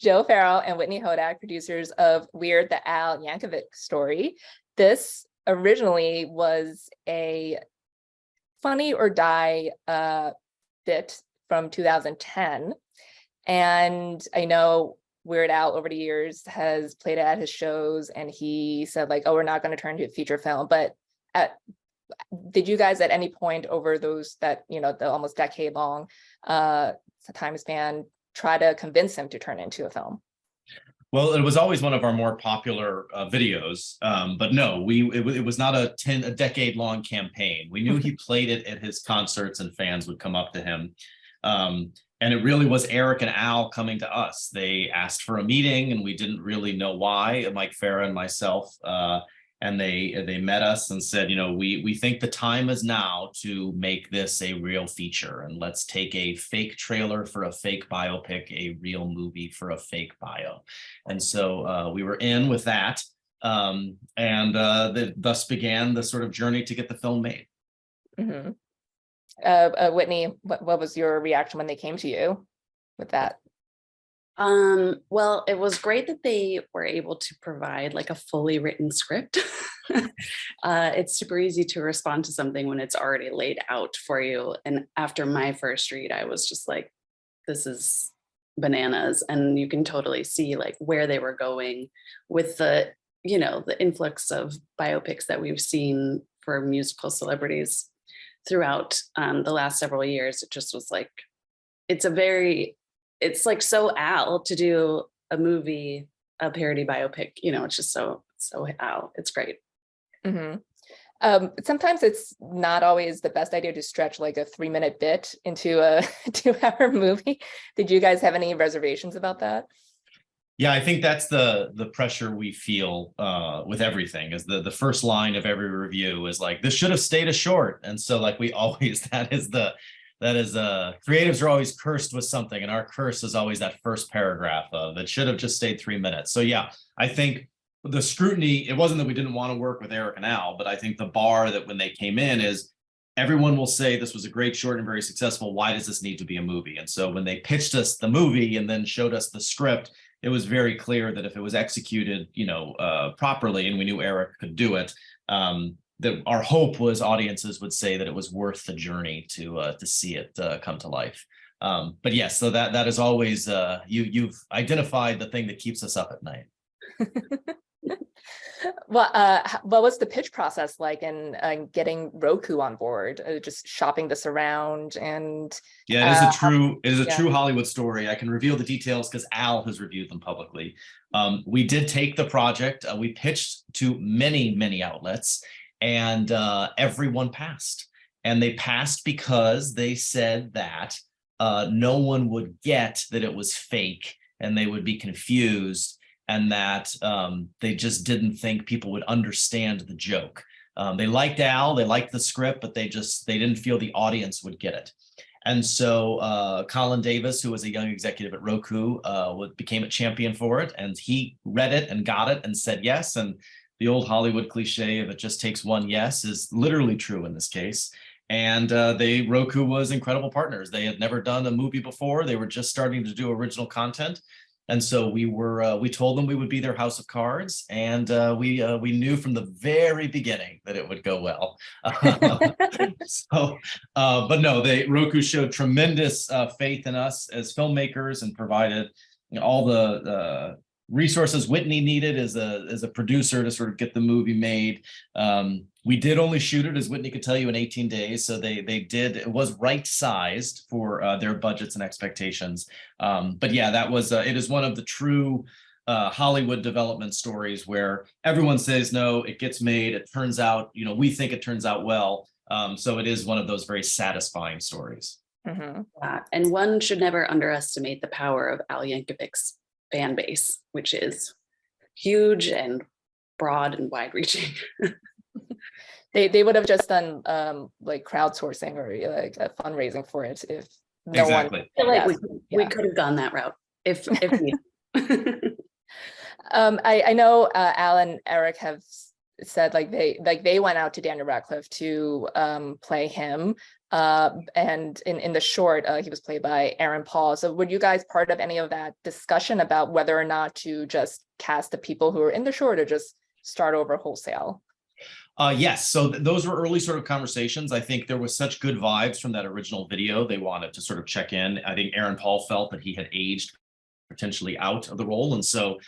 Joe Farrell and Whitney Hodack, producers of Weird the Al Yankovic Story. This originally was a Funny or Die bit from 2010. And I know Weird Al over the years has played it at his shows, and he said like, oh, we're not going to turn to a feature film. But did you guys at any point over those the almost decade long time span try to convince him to turn into a film? Well, it was always one of our more popular videos, but no, it was not a decade-long campaign. We knew he played it at his concerts and fans would come up to him. And it really was Eric and Al coming to us. They asked for a meeting and we didn't really know why, Mike Farah and myself, and they met us and said, we think the time is now to make this a real feature, and let's take a fake trailer for a fake biopic, a real movie for a fake bio. And so we were in with that, and thus began the sort of journey to get the film made. Mm-hmm. Whitney, what was your reaction when they came to you with that? Well, it was great that they were able to provide like a fully written script. It's super easy to respond to something when it's already laid out for you. And after my first read, I was just like, this is bananas. And you can totally see like where they were going with the influx of biopics that we've seen for musical celebrities throughout the last several years. It just was like, it's like so Al to do a movie, a parody biopic, it's just so Al. It's great. Mm-hmm. Sometimes it's not always the best idea to stretch like a 3-minute bit into a 2-hour movie. Did you guys have any reservations about that? Yeah, I think that's the pressure we feel with everything. Is the first line of every review is like, this should have stayed a short. And so like we always, creatives are always cursed with something, and our curse is always that first paragraph of it should have just stayed 3 minutes. So yeah, I think the scrutiny, it wasn't that we didn't want to work with Eric and Al, but I think the bar that when they came in is everyone will say this was a great short and very successful. Why does this need to be a movie? And so when they pitched us the movie and then showed us the script, it was very clear that if it was executed, properly, and we knew Eric could do it, that our hope was audiences would say that it was worth the journey to see it come to life. But yes, so that is always you've identified the thing that keeps us up at night. Well, what was the pitch process like in getting Roku on board? Just shopping this around, and yeah, it is a true Hollywood story. I can reveal the details because Al has reviewed them publicly. We did take the project. We pitched to many outlets, and everyone passed. And they passed because they said that no one would get that it was fake, and they would be confused, and that they just didn't think people would understand the joke. They liked Al, they liked the script, but they didn't feel the audience would get it. And so Colin Davis, who was a young executive at Roku, became a champion for it, and he read it and got it and said yes. And the old Hollywood cliche of it just takes one yes is literally true in this case. And Roku was incredible partners. They had never done a movie before. They were just starting to do original content. And so we told them we would be their house of cards, and we knew from the very beginning that it would go well. But no, Roku showed tremendous faith in us as filmmakers and provided all the resources Whitney needed as a producer to sort of get the movie made. We did only shoot it, as Whitney could tell you, in 18 days. So it was right sized for their budgets and expectations. But yeah, it is one of the true Hollywood development stories where everyone says no, it gets made, it turns out, we think it turns out well. So it is one of those very satisfying stories. Mm-hmm. And one should never underestimate the power of Al Yankovic's fan base, which is huge and broad and wide-reaching. They would have just done like crowdsourcing or like a fundraising for it if no exactly. one. I feel like we could have gone that route if we. I know Al and Eric have said they went out to Daniel Radcliffe to play him. And in the short, he was played by Aaron Paul. So were you guys part of any of that discussion about whether or not to just cast the people who are in the short or just start over wholesale? Yes. So those were early sort of conversations. I think there was such good vibes from that original video. They wanted to sort of check in. I think Aaron Paul felt that he had aged potentially out of the role. And so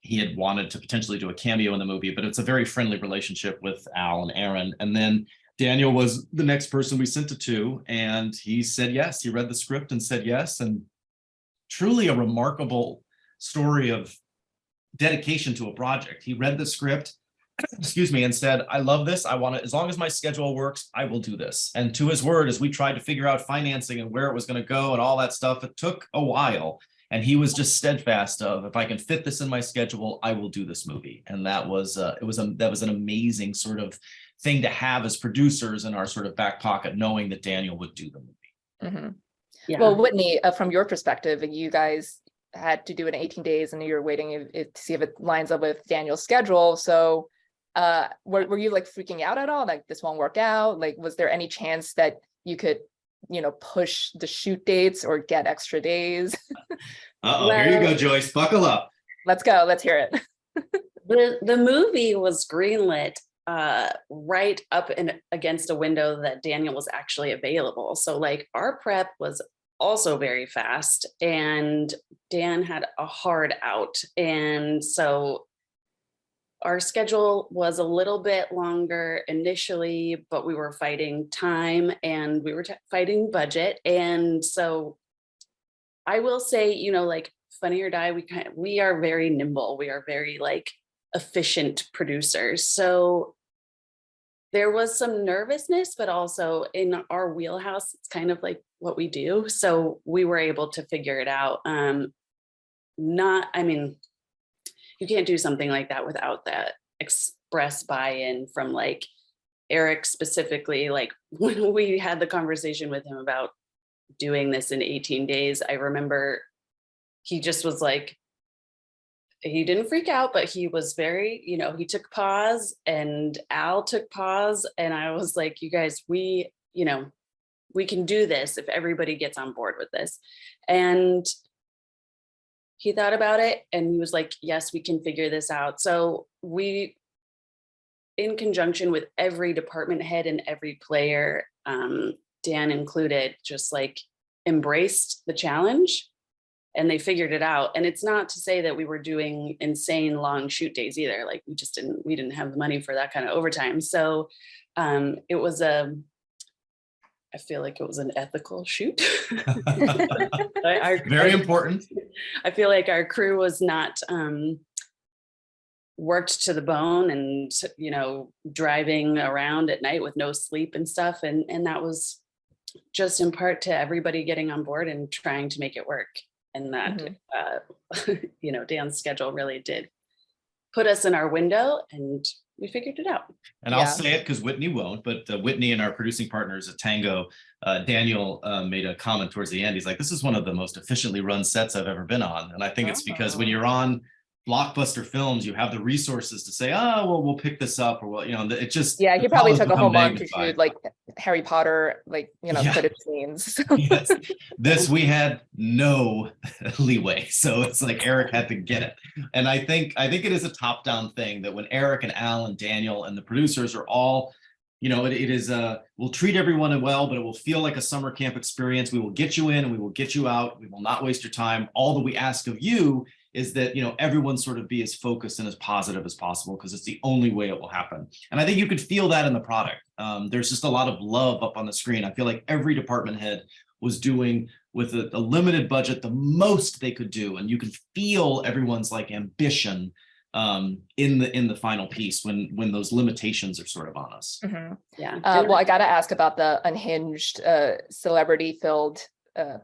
he had wanted to potentially do a cameo in the movie, but it's a very friendly relationship with Al and Aaron. And then Daniel was the next person we sent it to, and he said yes. He read the script and said yes. And truly a remarkable story of dedication to a project. He read the script, excuse me, and said, I love this. I want to, as long as my schedule works, I will do this. And to his word, as we tried to figure out financing and where it was going to go and all that stuff, it took a while. And he was just steadfast of, if I can fit this in my schedule, I will do this movie. And that was that was an amazing sort of thing to have as producers in our sort of back pocket, knowing that Daniel would do the movie. Mm-hmm. Yeah. Well, Whitney, from your perspective, you guys had to do it in 18 days and you're waiting to see if it lines up with Daniel's schedule. So were you like freaking out at all? Like this won't work out? Like, was there any chance that you could, push the shoot dates or get extra days? Well, here you go, Joyce. Buckle up. Let's go. Let's hear it. The movie was greenlit right up against a window that Daniel was actually available. So like our prep was also very fast, and Dan had a hard out. And so our schedule was a little bit longer initially, but we were fighting time and we were fighting budget. And so I will say, like Funny or Die, we are very nimble. We are very like efficient producers. So there was some nervousness, but also in our wheelhouse, it's kind of like what we do. So we were able to figure it out. You can't do something like that without that express buy-in from like Eric specifically. Like when we had the conversation with him about doing this in 18 days, I remember he just was like, he didn't freak out, but he was very, he took pause, and Al took pause. And I was like, you guys, we can do this if everybody gets on board with this. And he thought about it and he was like, yes, we can figure this out. So we, in conjunction with every department head and every player, Dan included, just like embraced the challenge and they figured it out. And it's not to say that we were doing insane long shoot days either. Like we didn't have the money for that kind of overtime. So it was I feel like it was an ethical shoot. Very important. I feel like our crew was not worked to the bone and, driving around at night with no sleep and stuff. And that was just in part to everybody getting on board and trying to make it work. And that, Dan's schedule really did put us in our window, and we figured it out. And I'll say it because Whitney won't, but Whitney and our producing partners at Tango, Daniel made a comment towards the end. He's like, this is one of the most efficiently run sets I've ever been on. And I think it's because when you're on blockbuster films, you have the resources to say, oh, well, we'll pick this up, or well, it just. Yeah, he probably took a whole month to shoot like Harry Potter, footage scenes. Yes. This, we had no leeway. So it's like Eric had to get it. And I think it is a top-down thing that when Eric and Al and Daniel and the producers are all, it is we'll treat everyone well, but it will feel like a summer camp experience. We will get you in and we will get you out. We will not waste your time. All that we ask of you is that, everyone sort of be as focused and as positive as possible, because it's the only way it will happen. And I think you could feel that in the product. There's just a lot of love up on the screen. I feel like every department head was doing, with a limited budget, the most they could do. And you can feel everyone's like ambition in the final piece when those limitations are sort of on us. Mm-hmm. Yeah. Well, I got to ask about the unhinged celebrity filled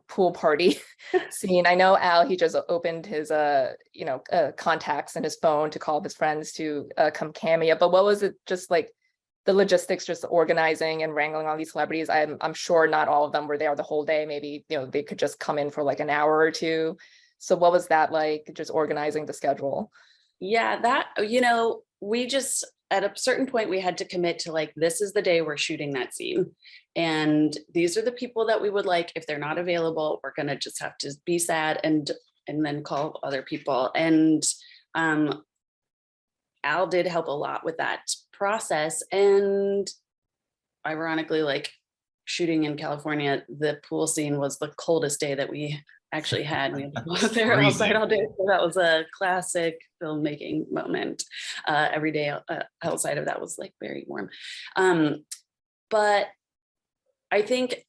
pool party scene. I know Al, he just opened his contacts in his phone to call his friends to come cameo, but what was it just like the logistics, just organizing and wrangling all these celebrities? I'm sure not all of them were there the whole day. Maybe they could just come in for like an hour or two. So what was that like, just organizing the schedule? Yeah, that we just at a certain point we had to commit to like, this is the day we're shooting that scene. And these are the people that we would like. If they're not available, we're gonna just have to be sad and then call other people. And Al did help a lot with that process. And ironically, like shooting in California, the pool scene was the coldest day that we actually had. We had to go out there outside all day. So that was a classic filmmaking moment. Every day outside of that was like very warm. But I think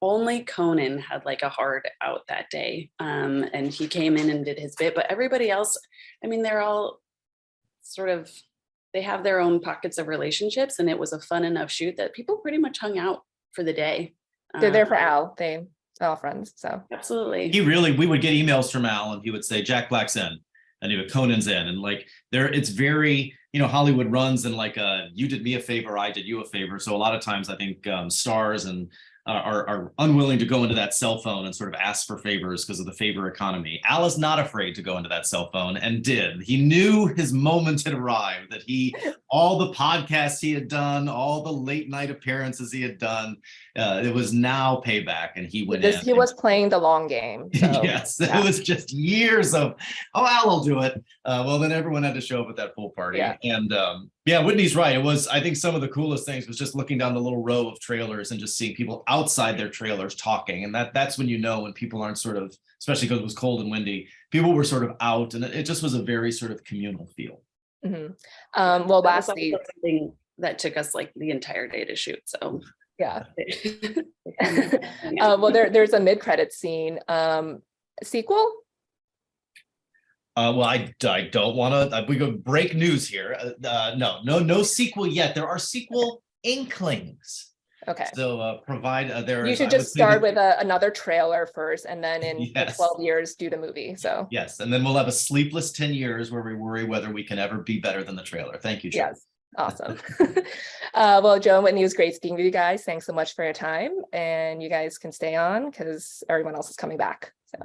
only Conan had like a hard out that day. And he came in and did his bit, but everybody else, I mean, they're all sort of, they have their own pockets of relationships, and it was a fun enough shoot that people pretty much hung out for the day. They're there for Al. They're all friends. So absolutely. We would get emails from Al and he would say, Jack Black's in, and he would, Conan's in. And like there, it's very, you know, Hollywood runs in like you did me a favor, I did you a favor. So a lot of times I think stars and are unwilling to go into that cell phone and sort of ask for favors because of the favor economy. Al is not afraid to go into that cell phone, and did. He knew his moment had arrived, that all the podcasts he had done, all the late night appearances he had done, it was now payback, and he went in. He was playing the long game. So, yes, yeah. It was just years of, oh, Al will do it. Well, then everyone had to show up at that pool party. Yeah. And yeah, Whitney's right. It was, I think some of the coolest things was just looking down the little row of trailers and just seeing people outside their trailers talking. And that's when you know when people aren't sort of, especially because it was cold and windy, people were sort of out, and it just was a very sort of communal feel. Mm-hmm. Well, lastly, something that took us like the entire day to shoot. So yeah. Well, there's a mid-credit scene. Sequel? Well, I don't want to. We go break news here. No sequel yet. There are sequel inklings. Okay. So provide there. You should just start with another trailer first, and then in 12 years do the movie. So yes, and then we'll have a sleepless 10 years where we worry whether we can ever be better than the trailer. Thank you, Joe. Yes. Awesome. Well, Joe and Whitney, it was great speaking with you guys. Thanks so much for your time, and you guys can stay on because everyone else is coming back. So.